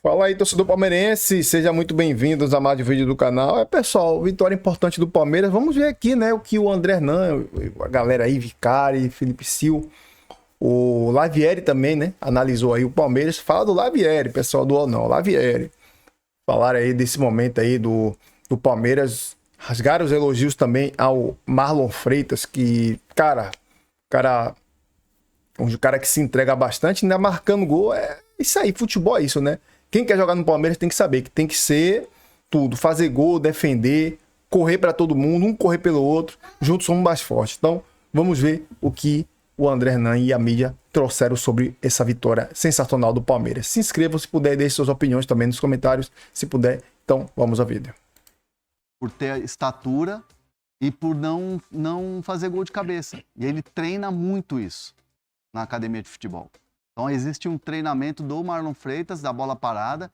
Fala aí, torcedor palmeirense, seja muito bem-vindos a mais um vídeo do canal. Pessoal, vitória importante do Palmeiras. Vamos ver aqui, né, o que o André Hernan, a galera aí, Vicari, Felipe Sil, o Lavieri também, né, analisou aí o Palmeiras. Fala do Lavieri, pessoal do não, Lavieri. Falaram aí desse momento aí do Palmeiras. Rasgaram os elogios também ao Marlon Freitas, que, um cara que se entrega bastante, ainda marcando gol. É isso aí, futebol é isso, né? Quem quer jogar no Palmeiras tem que saber que tem que ser tudo, fazer gol, defender, correr para todo mundo, um correr pelo outro, juntos somos mais fortes. Então, vamos ver o que o André Hernan e a mídia trouxeram sobre essa vitória sensacional do Palmeiras. Se inscreva se puder, deixe suas opiniões também nos comentários, se puder. Então, vamos ao vídeo. Por ter estatura e por não fazer gol de cabeça. E ele treina muito isso na academia de futebol. Então existe um treinamento do Marlon Freitas, da bola parada,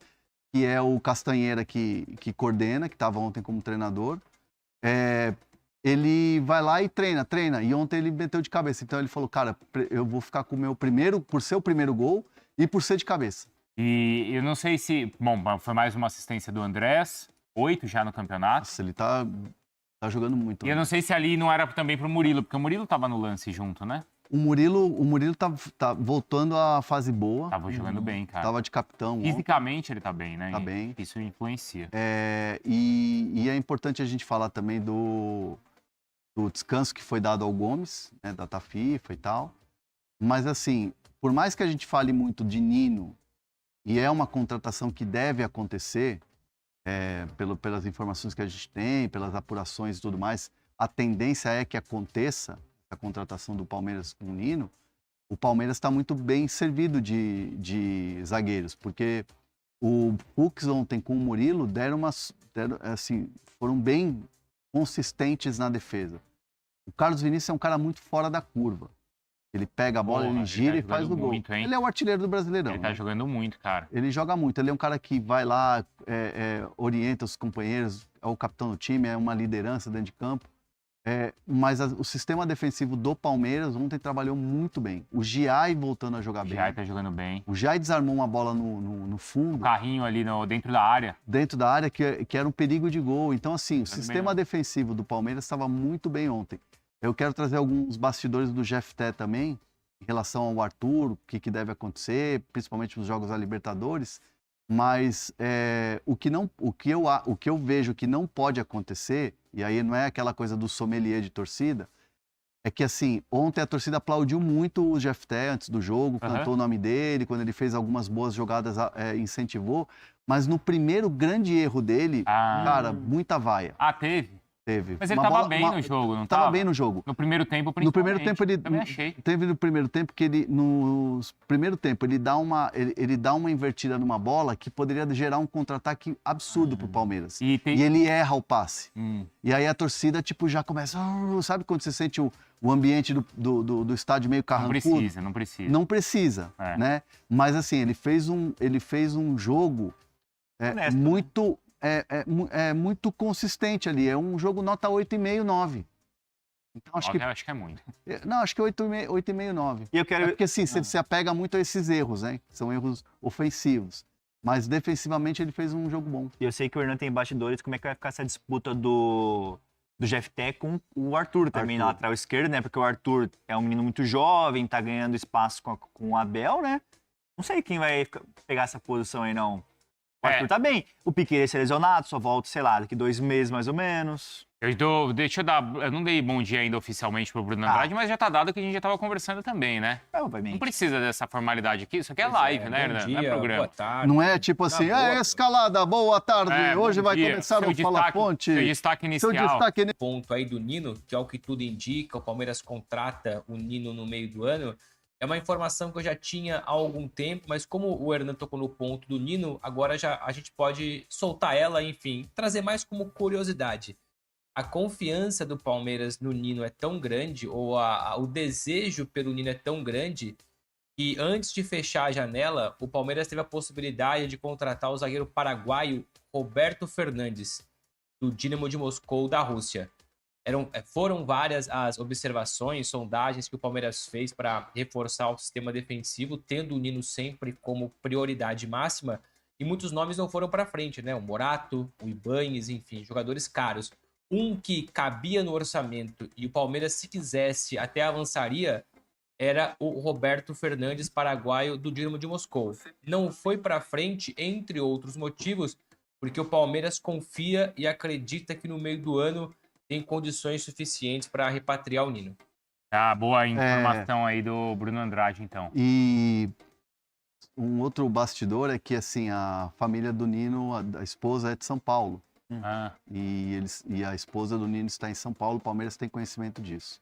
que é o Castanheira que coordena, que estava ontem como treinador. Ele vai lá e treina. E ontem ele meteu de cabeça. Então ele falou, cara, eu vou ficar com o meu primeiro, por ser o primeiro gol e por ser de cabeça. E eu não sei se... Bom, foi mais uma assistência do Andrés, 8 já no campeonato. Nossa, ele tá jogando muito. E eu não sei se ali não era também pro Murilo, porque o Murilo tava no lance junto, né? O Murilo tá voltando à fase boa. Tava jogando bem, cara. Tava de capitão. Fisicamente ele tá bem, né? Tá bem. Isso influencia. E é importante a gente falar também do descanso que foi dado ao Gomes, né, da FIFA e tal. Mas assim, por mais que a gente fale muito de Nino, e é uma contratação que deve acontecer, pelas informações que a gente tem, pelas apurações e tudo mais, a tendência é que aconteça a contratação do Palmeiras com o Nino. O Palmeiras está muito bem servido de zagueiros, porque o Fux ontem com o Murilo foram bem consistentes na defesa. O Carlos Vinícius é um cara muito fora da curva. Ele pega a bola, ele gira e faz o gol. Muito, ele é o artilheiro do Brasileirão. Ele tá jogando muito, cara. Ele joga muito. Ele é um cara que vai lá, orienta os companheiros, é o capitão do time, é uma liderança dentro de campo. Mas o sistema defensivo do Palmeiras ontem trabalhou muito bem. O Giai voltando a jogar bem. O Giai tá jogando bem. O Giai desarmou uma bola no fundo. O carrinho ali dentro da área. Dentro da área, que era um perigo de gol. Então, assim, o sistema defensivo do Palmeiras estava muito bem ontem. Eu quero trazer alguns bastidores do Jefté também, em relação ao Arthur, o que deve acontecer, principalmente nos jogos da Libertadores. Mas o que eu vejo que não pode acontecer, e aí não é aquela coisa do sommelier de torcida, é que assim, ontem a torcida aplaudiu muito o Jefté antes do jogo, cantou o nome dele, quando ele fez algumas boas jogadas, incentivou, mas no primeiro grande erro dele, cara, muita vaia. Teve? Teve. Mas ele tava bem no jogo, não tava? Tava bem no jogo. No primeiro tempo, principalmente. No primeiro tempo ele... Também achei. Teve no primeiro tempo que ele... No primeiro tempo ele dá uma invertida numa bola que poderia gerar um contra-ataque absurdo pro Palmeiras. E ele erra o passe. E aí a torcida, tipo, já começa... sabe quando você sente o ambiente do estádio meio carrancudo? Não precisa. Não precisa, né? Mas assim, ele fez um jogo honesto, muito... muito consistente ali. É um jogo nota 8,5, 9. Então, acho que é muito. Não, acho que 8,5, 9. E eu quero... porque assim, você se apega muito a esses erros, né? São erros ofensivos. Mas defensivamente ele fez um jogo bom. E eu sei que o Hernan tem bastidores. Como é que vai ficar essa disputa do Jefté com o Arthur também na lateral esquerda, né? Porque o Arthur é um menino muito jovem, tá ganhando espaço com o Abel, né? Não sei quem vai pegar essa posição aí, não. O Arthur tá bem. O Piquerez é lesionado, só volta, sei lá, daqui 2 meses mais ou menos. Eu não dei bom dia ainda oficialmente pro Bruno Andrade, mas já tá dado que a gente já tava conversando também, né? Obviamente. Não precisa dessa formalidade aqui, isso aqui é live, né, Hernan? Não é programa. Boa tarde. Não é tipo assim, escalada, boa tarde, hoje vai começar o Fala Fonte. Seu destaque inicial. Ponto aí do Nino, que é o que tudo indica, o Palmeiras contrata o Nino no meio do ano. É uma informação que eu já tinha há algum tempo, mas como o Hernan tocou no ponto do Nino, agora a gente pode soltar ela, enfim, trazer mais como curiosidade. A confiança do Palmeiras no Nino é tão grande, ou o desejo pelo Nino é tão grande, que antes de fechar a janela, o Palmeiras teve a possibilidade de contratar o zagueiro paraguaio Roberto Fernandes, do Dinamo de Moscou, da Rússia. Foram várias as observações, sondagens que o Palmeiras fez para reforçar o sistema defensivo, tendo o Nino sempre como prioridade máxima. e muitos nomes não foram para frente, né? O Morato, o Ibañez, enfim, jogadores caros. Um que cabia no orçamento e o Palmeiras, se quisesse, até avançaria, era o Roberto Fernandes, paraguaio do Dinamo de Moscou. Não foi para frente, entre outros motivos, porque o Palmeiras confia e acredita que no meio do ano tem condições suficientes para repatriar o Nino. Tá, boa informação aí do Bruno Andrade, então. E um outro bastidor é que, assim, a família do Nino, a esposa é de São Paulo. Ah, E a esposa do Nino está em São Paulo, o Palmeiras tem conhecimento disso.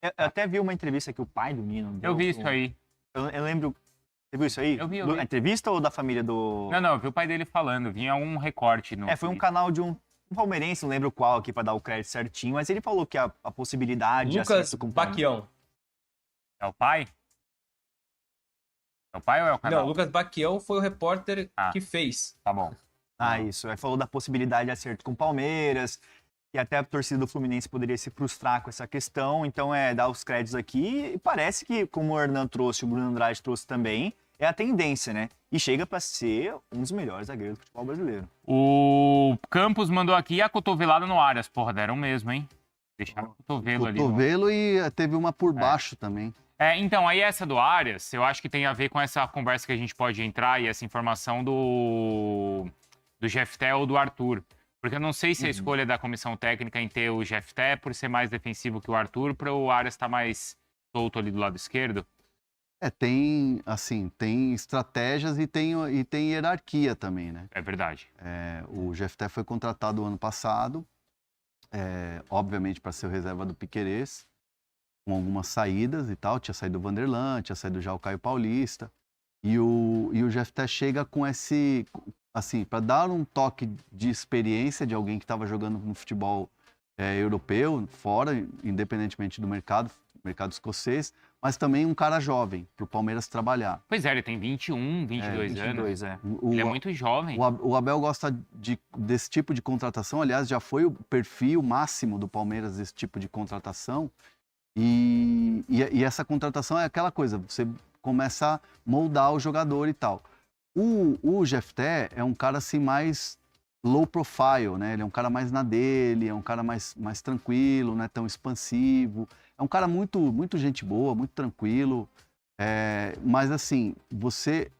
Eu até vi uma entrevista que o pai do Nino deu. eu vi isso aí. Eu lembro. Você viu isso aí? Eu vi. A entrevista ou da família do. Não, eu vi o pai dele falando, vinha um recorte no... Foi um canal de um palmeirense, não lembro qual aqui pra dar o crédito certinho, mas ele falou que a possibilidade de Lucas acerto com o Palmeiras- Baquião. É o pai? É o pai ou é o canal? Não, o Lucas Baquião foi o repórter Ah. que fez. Tá bom. Isso. Aí falou da possibilidade de acerto com o Palmeiras, e até a torcida do Fluminense poderia se frustrar com essa questão. Então, dar os créditos aqui. E parece que, como o Hernan trouxe, o Bruno Andrade trouxe também, é a tendência, né? E chega pra ser um dos melhores zagueiros do futebol brasileiro. O Campos mandou aqui a cotovelada no Arias. Porra, deram mesmo, hein? Deixaram o cotovelo ali. Cotovelo e teve uma por baixo também. Então, aí essa do Arias, eu acho que tem a ver com essa conversa que a gente pode entrar e essa informação do Jefté ou do Arthur. Porque eu não sei se a escolha da comissão técnica em ter o Jefté por ser mais defensivo que o Arthur, para o Arias estar mais solto ali do lado esquerdo. Tem estratégias e tem hierarquia também, né? É verdade. O Jefté foi contratado ano passado, obviamente para ser o reserva do Piquerez, com algumas saídas e tal. Tinha saído o Vanderlan, tinha saído já o Caio Paulista. E o Jefté chega com esse, assim, para dar um toque de experiência de alguém que estava jogando no futebol europeu, fora, independentemente do mercado escocês, mas também um cara jovem, para o Palmeiras trabalhar. Pois é, ele tem 21, 22 anos. Ele é muito jovem. O Abel gosta desse tipo de contratação, aliás, já foi o perfil máximo do Palmeiras desse tipo de contratação. E essa contratação é aquela coisa, você começa a moldar o jogador e tal. O Jefté é um cara assim mais low profile, né? Ele é um cara mais na dele, é um cara mais tranquilo, não é tão expansivo. É um cara muito gente boa, muito tranquilo. Mas assim, você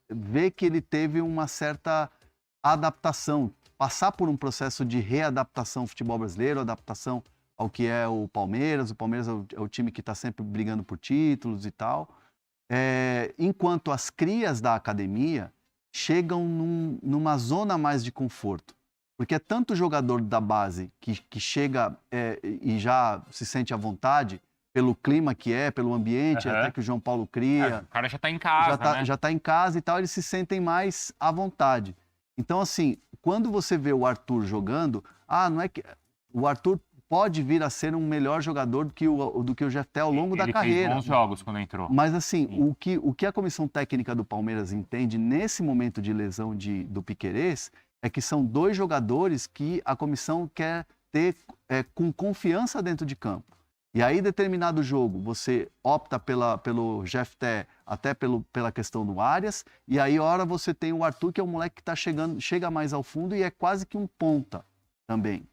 vê que ele teve uma certa adaptação, passar por um processo de readaptação ao futebol brasileiro, adaptação ao que é o Palmeiras. O Palmeiras é o time que está sempre brigando por títulos e tal. Enquanto as crias da academia chegam numa zona mais de conforto. Porque é tanto jogador da base que chega e já se sente à vontade pelo clima que pelo ambiente, até que o João Paulo cria. O cara já tá em casa, né? Já tá em casa e tal, eles se sentem mais à vontade. Então, assim, quando você vê o Arthur jogando, não é que o Arthur pode vir a ser um melhor jogador do que o Jefté ao longo da carreira. Ele fez bons jogos quando entrou. Mas assim, o que a comissão técnica do Palmeiras entende nesse momento de lesão do Piquerez é que são dois jogadores que a comissão quer ter com confiança dentro de campo. E aí, determinado jogo, você opta pelo Jefté, até pela questão do Arias, e aí, hora você tem o Arthur, que é um moleque que chega mais ao fundo e é quase que um ponta também.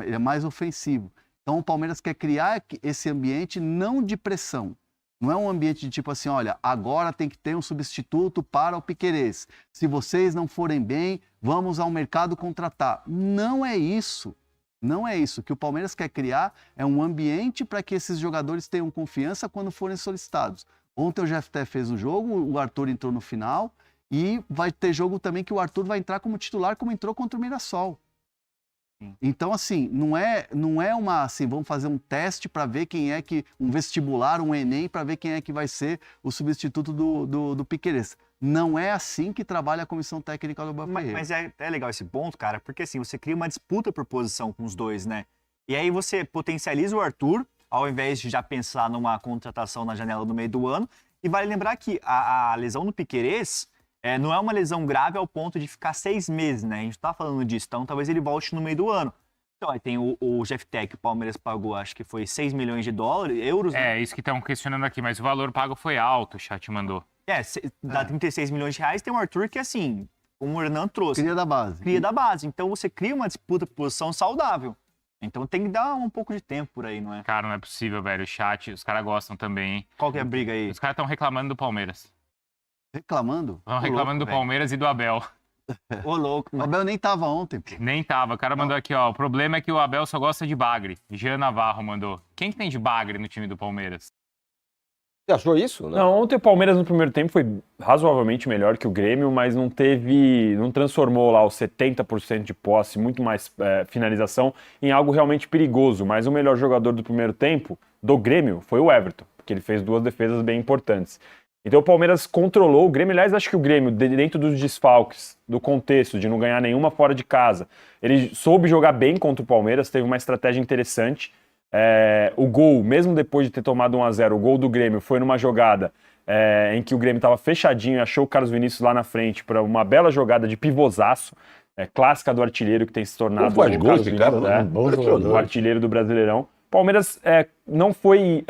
Ele é mais ofensivo. Então, o Palmeiras quer criar esse ambiente não de pressão. Não é um ambiente de tipo assim, olha, agora tem que ter um substituto para o Piquerez. Se vocês não forem bem, vamos ao mercado contratar. Não é isso. Não é isso. O que o Palmeiras quer criar é um ambiente para que esses jogadores tenham confiança quando forem solicitados. Ontem o Jefté fez o jogo, o Arthur entrou no final e vai ter jogo também que o Arthur vai entrar como titular, como entrou contra o Mirassol. Então, assim, não é uma, assim, vamos fazer um teste para ver quem é que, um vestibular, um Enem, para ver quem é que vai ser o substituto do Piquerez. Não é assim que trabalha a comissão técnica do Abel Ferreira. Mas é legal esse ponto, cara, porque assim, você cria uma disputa por posição com os dois, né? E aí você potencializa o Arthur, ao invés de já pensar numa contratação na janela do meio do ano. E vale lembrar que a lesão do Piquerez não é uma lesão grave ao ponto de ficar 6 meses, né? A gente tá falando disso, então talvez ele volte no meio do ano. Então, aí tem o Jefté, que o Palmeiras pagou, acho que foi 6 milhões de euros. Né? Isso que estão questionando aqui, mas o valor pago foi alto, o chat mandou. Dá 36 milhões de reais, tem o Arthur que, assim, como o Hernan trouxe, Cria da base. cria da base. Então você cria uma disputa por posição saudável. Então tem que dar um pouco de tempo por aí, não é? Cara, não é possível, velho. O chat, os caras gostam também, hein? Qual que é a briga aí? Os caras estão reclamando do Palmeiras. Reclamando? Estão reclamando do velho. Palmeiras e do Abel. Ô, louco. O Abel nem tava ontem, pô. Nem tava. O cara mandou aqui, ó. O problema é que o Abel só gosta de bagre. Jean Navarro mandou. Quem que tem de bagre no time do Palmeiras? Você achou isso? Não, ontem o Palmeiras no primeiro tempo foi razoavelmente melhor que o Grêmio, mas não transformou lá os 70% de posse, muito mais finalização, em algo realmente perigoso. Mas o melhor jogador do primeiro tempo do Grêmio foi o Everton, porque ele fez 2 defesas bem importantes. Então o Palmeiras controlou o Grêmio. Aliás, acho que o Grêmio, dentro dos desfalques, do contexto de não ganhar nenhuma fora de casa, ele soube jogar bem contra o Palmeiras, teve uma estratégia interessante. O gol, mesmo depois de ter tomado 1-0, o gol do Grêmio foi numa jogada em que o Grêmio estava fechadinho e achou o Carlos Vinícius lá na frente para uma bela jogada de pivôzaço, clássica do artilheiro que tem se tornado Não faz o gol Carlos esse cara, Vinícius, não? Bom jogador. o artilheiro do Brasileirão. Palmeiras não foi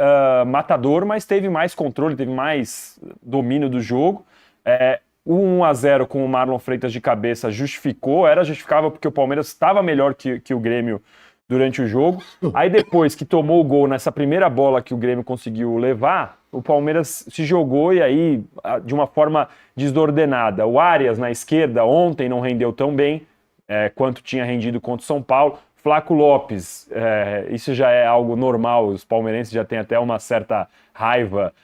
matador, mas teve mais controle, teve mais domínio do jogo. O 1-0 com o Marlon Freitas de cabeça era justificável porque o Palmeiras estava melhor que o Grêmio durante o jogo. Aí depois que tomou o gol nessa primeira bola que o Grêmio conseguiu levar, o Palmeiras se jogou e aí de uma forma desordenada. O Arias na esquerda ontem não rendeu tão bem quanto tinha rendido contra o São Paulo. Flaco Lopes, isso já é algo normal, os palmeirenses já têm até uma certa raiva,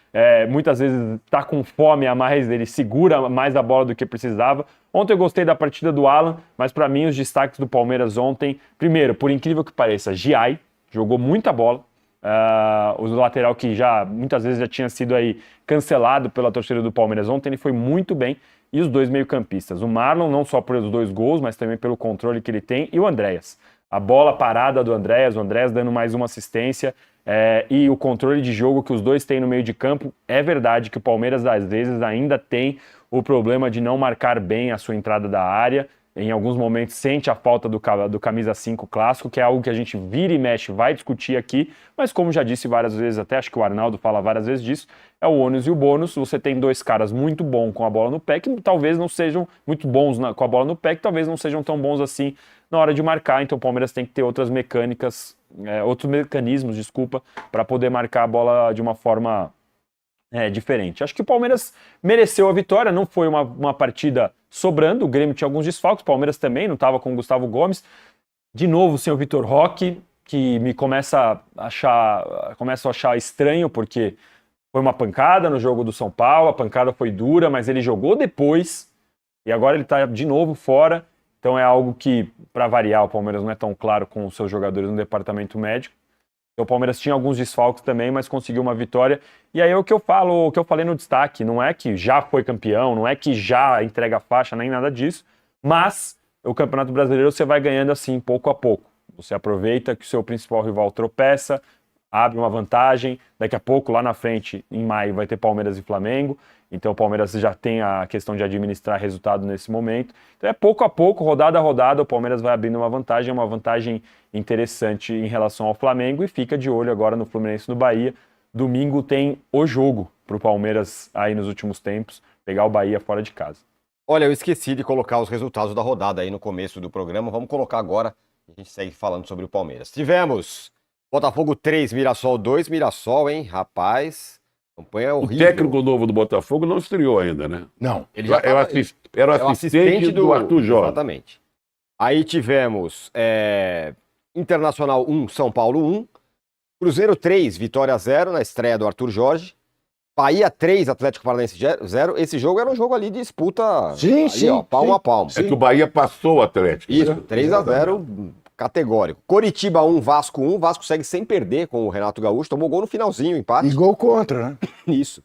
muitas vezes está com fome a mais, ele segura mais a bola do que precisava. Ontem eu gostei da partida do Alan, mas para mim os destaques do Palmeiras ontem, primeiro, por incrível que pareça, Giai jogou muita bola, o lateral que muitas vezes já tinha sido aí cancelado pela torcida do Palmeiras ontem, ele foi muito bem, e os 2 meio-campistas, o Marlon não só por os 2 gols, mas também pelo controle que ele tem, e o Andréas. A bola parada do Andréas, o Andréas dando mais uma assistência e o controle de jogo que os dois têm no meio de campo. É verdade que o Palmeiras, às vezes, ainda tem o problema de não marcar bem a sua entrada da área. Em alguns momentos sente a falta do camisa 5 clássico, que é algo que a gente vira e mexe, vai discutir aqui, mas como já disse várias vezes, até acho que o Arnaldo fala várias vezes disso, é o ônus e o bônus. Você tem 2 caras muito bons com a bola no pé, que talvez não sejam muito bons com a bola no pé, que talvez não sejam tão bons assim na hora de marcar, então o Palmeiras tem que ter outros mecanismos, para poder marcar a bola de uma forma diferente. Acho que o Palmeiras mereceu a vitória, não foi uma partida sobrando, o Grêmio tinha alguns desfalques, o Palmeiras também, não estava com o Gustavo Gomes, de novo sem o Vitor Roque, que me começo a achar estranho, porque foi uma pancada no jogo do São Paulo, a pancada foi dura, mas ele jogou depois, e agora ele está de novo fora. Então é algo que, para variar, o Palmeiras não é tão claro com os seus jogadores no departamento médico. Então, o Palmeiras tinha alguns desfalques também, mas conseguiu uma vitória. E aí é o que eu falei no destaque, não é que já foi campeão, não é que já entrega a faixa, nem nada disso, mas o Campeonato Brasileiro você vai ganhando assim, pouco a pouco. Você aproveita que o seu principal rival tropeça, abre uma vantagem, daqui a pouco, lá na frente, em maio, vai ter Palmeiras e Flamengo, então o Palmeiras já tem a questão de administrar resultado nesse momento. Então é pouco a pouco, rodada a rodada, o Palmeiras vai abrindo uma vantagem interessante em relação ao Flamengo, e fica de olho agora no Fluminense e no Bahia. Domingo tem o jogo para o Palmeiras aí nos últimos tempos, pegar o Bahia fora de casa. Olha, eu esqueci de colocar os resultados da rodada aí no começo do programa, vamos colocar agora, a gente segue falando sobre o Palmeiras. Tivemos Botafogo 3, Mirassol 2, Mirassol, hein, rapaz, campanha O horrível. técnico novo do Botafogo não estreou ainda, né? Não, ele já Era o assistente do Arthur Jorge. Exatamente. Aí tivemos Internacional 1, São Paulo 1, Cruzeiro 3, Vitória 0 na estreia do Arthur Jorge, Bahia 3, Atlético Paranaense 0. Esse jogo era um jogo ali de disputa, Sim, ali, sim, ó, palmo a palmo. É que o Bahia passou o Atlético. Isso, né? 3-0, categórico. Coritiba 1, Vasco 1, Vasco segue sem perder com o Renato Gaúcho, tomou gol no finalzinho, empate. E gol contra, né? Isso.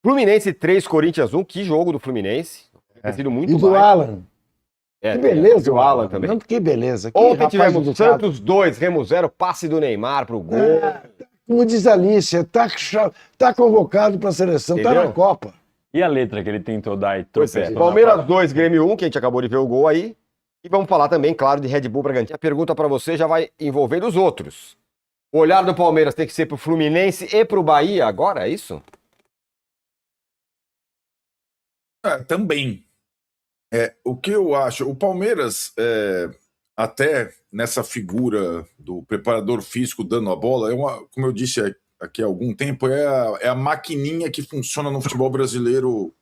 Fluminense 3, Corinthians 1, que jogo do Fluminense. Tem sido muito E do mais. Alan. Que beleza, do Alan também. Não, que beleza. Que Ontem rapaz tivemos educado. Santos 2, Remo 0, passe do Neymar pro gol. Como diz a Alicia, tá convocado para a seleção, tá Entendeu? na Copa. E a letra que ele tentou dar e Pois é. tropeçou? Palmeiras 2, Grêmio 1, que a gente acabou de ver o gol aí. E vamos falar também, claro, de Red Bull Bragantino. A pergunta para você já vai envolvendo os outros. O olhar do Palmeiras tem que ser pro Fluminense e pro Bahia agora, é isso? Também. O que eu acho, o Palmeiras, até nessa figura do preparador físico dando a bola, como eu disse aqui há algum tempo, é a maquininha que funciona no futebol brasileiro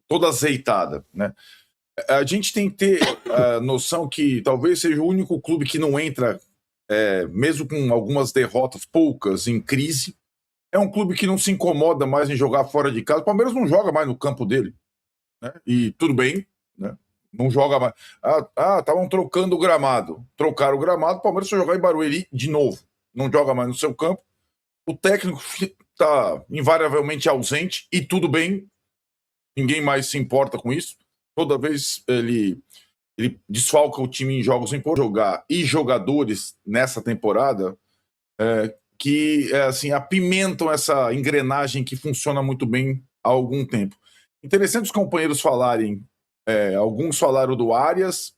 toda azeitada, né? A gente tem que ter a noção que talvez seja o único clube que não entra, mesmo com algumas derrotas, poucas, em crise. É um clube que não se incomoda mais em jogar fora de casa. O Palmeiras não joga mais no campo dele, né? E tudo bem, né? Não joga mais. Estavam trocando o gramado. Trocaram o gramado, o Palmeiras foi jogar em Barueri de novo. Não joga mais no seu campo. O técnico está invariavelmente ausente e tudo bem. Ninguém mais se importa com isso. Toda vez ele desfalca o time em jogos importantes. Jogar e jogadores nessa temporada que assim, apimentam essa engrenagem que funciona muito bem há algum tempo. Interessante os companheiros falarem, alguns falaram do Arias,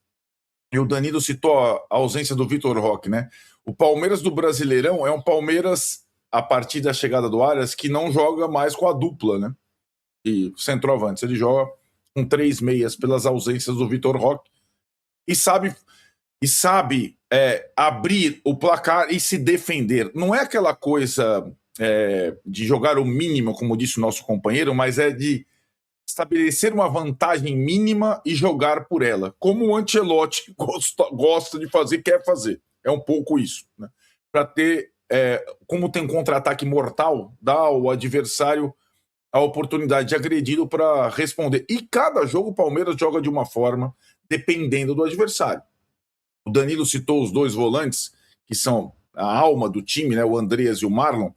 e o Danilo citou a ausência do Vitor Roque, né? O Palmeiras do Brasileirão é um Palmeiras, a partir da chegada do Arias, que não joga mais com a dupla, né? E centroavantes, ele joga com 3 meias pelas ausências do Vitor Roque, e sabe abrir o placar e se defender. Não é aquela coisa de jogar o mínimo, como disse o nosso companheiro, mas é de estabelecer uma vantagem mínima e jogar por ela, como o Ancelotti gosta de fazer, quer fazer. É um pouco isso, né? Para ter, como tem um contra-ataque mortal, dá ao adversário a oportunidade de agredi-lo para responder. E cada jogo o Palmeiras joga de uma forma, dependendo do adversário. O Danilo citou os 2 volantes, que são a alma do time, né, o Andreas e o Marlon.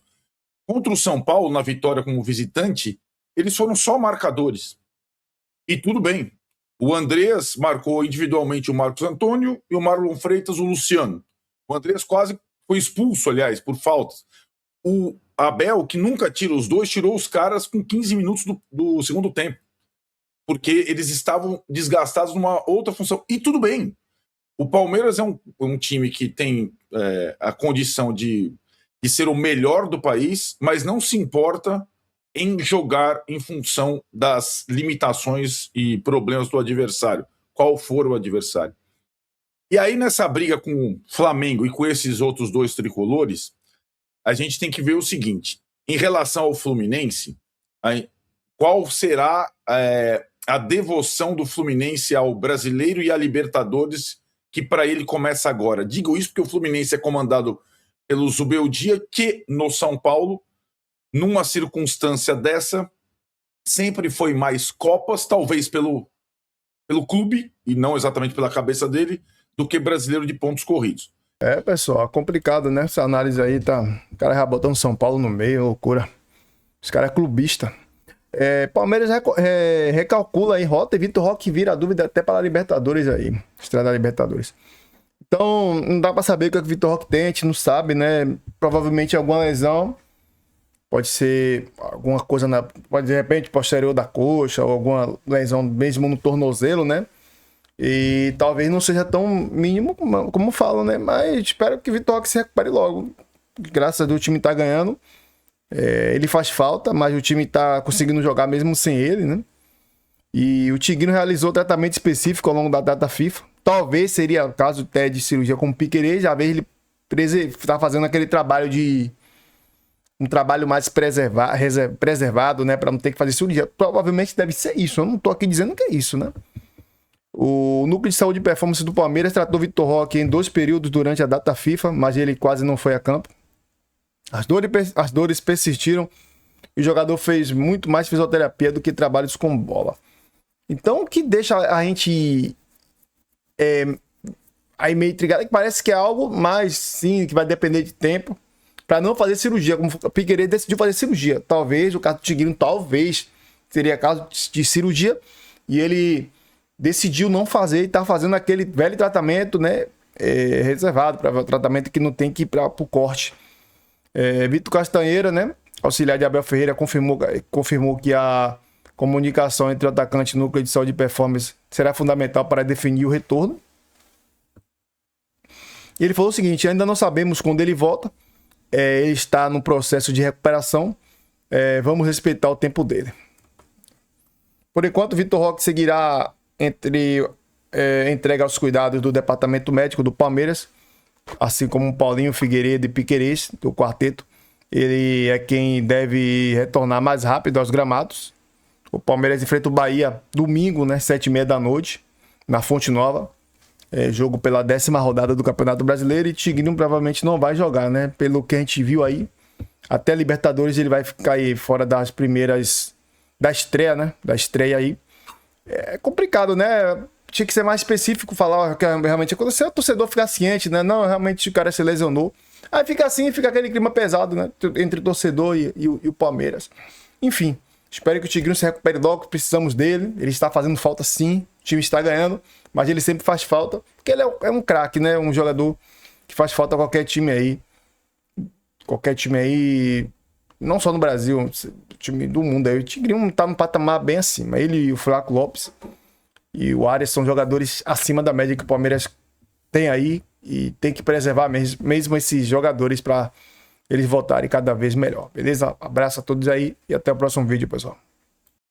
Contra o São Paulo, na vitória como visitante, eles foram só marcadores. E tudo bem. O Andreas marcou individualmente o Marcos Antônio e o Marlon Freitas o Luciano. O Andreas quase foi expulso, aliás, por faltas. O Abel, que nunca tira os 2, tirou os caras com 15 minutos do segundo tempo. Porque eles estavam desgastados numa outra função. E tudo bem. O Palmeiras é um time que tem a condição de ser o melhor do país, mas não se importa em jogar em função das limitações e problemas do adversário, qual for o adversário. E aí, nessa briga com o Flamengo e com esses outros 2 tricolores, a gente tem que ver o seguinte: em relação ao Fluminense, qual será a devoção do Fluminense ao Brasileiro e à Libertadores, que para ele começa agora? Digo isso porque o Fluminense é comandado pelo Zubeldia, que no São Paulo, numa circunstância dessa, sempre foi mais Copas, talvez pelo clube, e não exatamente pela cabeça dele, do que brasileiro de pontos corridos. Pessoal, complicado, né? Essa análise aí tá... O cara já botando São Paulo no meio, loucura. Os caras é clubista. Palmeiras recalcula aí rota e Vitor Roque vira a dúvida até para a Libertadores aí. Estreia da Libertadores. Então, não dá para saber o que o Vitor Roque tem, a gente não sabe, né? Provavelmente alguma lesão. Pode ser alguma coisa, pode de repente posterior da coxa, ou alguma lesão mesmo no tornozelo, né? E talvez não seja tão mínimo como falam, né? Mas espero que o Vitor Roque se recupere logo. Graças a Deus o time tá ganhando. Ele faz falta, mas o time tá conseguindo jogar mesmo sem ele, né? E o Tigrinho realizou tratamento específico ao longo da data FIFA. Talvez seria o caso de cirurgia com o Piquerez, já vez ele tá fazendo aquele trabalho um trabalho mais preservado, né? Para não ter que fazer cirurgia. Provavelmente deve ser isso. Eu não tô aqui dizendo que é isso, né? O Núcleo de Saúde e Performance do Palmeiras tratou Vitor Roque em 2 períodos durante a data FIFA, mas ele quase não foi a campo. As dores persistiram e o jogador fez muito mais fisioterapia do que trabalhos com bola. Então, o que deixa a gente aí meio intrigado é que parece que é algo mais, sim, que vai depender de tempo para não fazer cirurgia, como o Piquerez decidiu fazer cirurgia. Talvez, o caso do Tigrinho, talvez seria caso de cirurgia, e ele decidiu não fazer e tá fazendo aquele velho tratamento, né, reservado para o tratamento que não tem que ir para o corte. Vitor Castanheira, né, auxiliar de Abel Ferreira, confirmou que a comunicação entre o atacante e o Núcleo de Saúde e Performance será fundamental para definir o retorno. E ele falou o seguinte: ainda não sabemos quando ele volta, ele está no processo de recuperação, vamos respeitar o tempo dele. Por enquanto, o Vitor Roque seguirá entregue aos cuidados do departamento médico do Palmeiras, assim como o Paulinho Figueiredo e Piquerez, do quarteto. Ele é quem deve retornar mais rápido aos gramados. O Palmeiras enfrenta o Bahia domingo, né, 7h30 da noite, na Fonte Nova. Jogo pela 10ª rodada do Campeonato Brasileiro, e Tigrinho provavelmente não vai jogar, né? Pelo que a gente viu aí, até Libertadores ele vai ficar aí fora das primeiras, da estreia, né? Da estreia aí. É complicado, né? Tinha que ser mais específico, falar o que realmente aconteceu, o torcedor ficar ciente, né? Não, realmente o cara se lesionou. Aí fica assim, fica aquele clima pesado, né? Entre o torcedor e o Palmeiras. Enfim, espero que o Tigrinho se recupere logo, precisamos dele. Ele está fazendo falta sim, o time está ganhando, mas ele sempre faz falta, porque ele é um craque, né? Um jogador que faz falta a qualquer time aí. Qualquer time aí, não só no Brasil, time do mundo aí. O Tigrinho tá num patamar bem acima. Ele e o Flaco Lopes e o Arias são jogadores acima da média que o Palmeiras tem aí, e tem que preservar mesmo esses jogadores para eles voltarem cada vez melhor. Beleza? Abraço a todos aí e até o próximo vídeo, pessoal.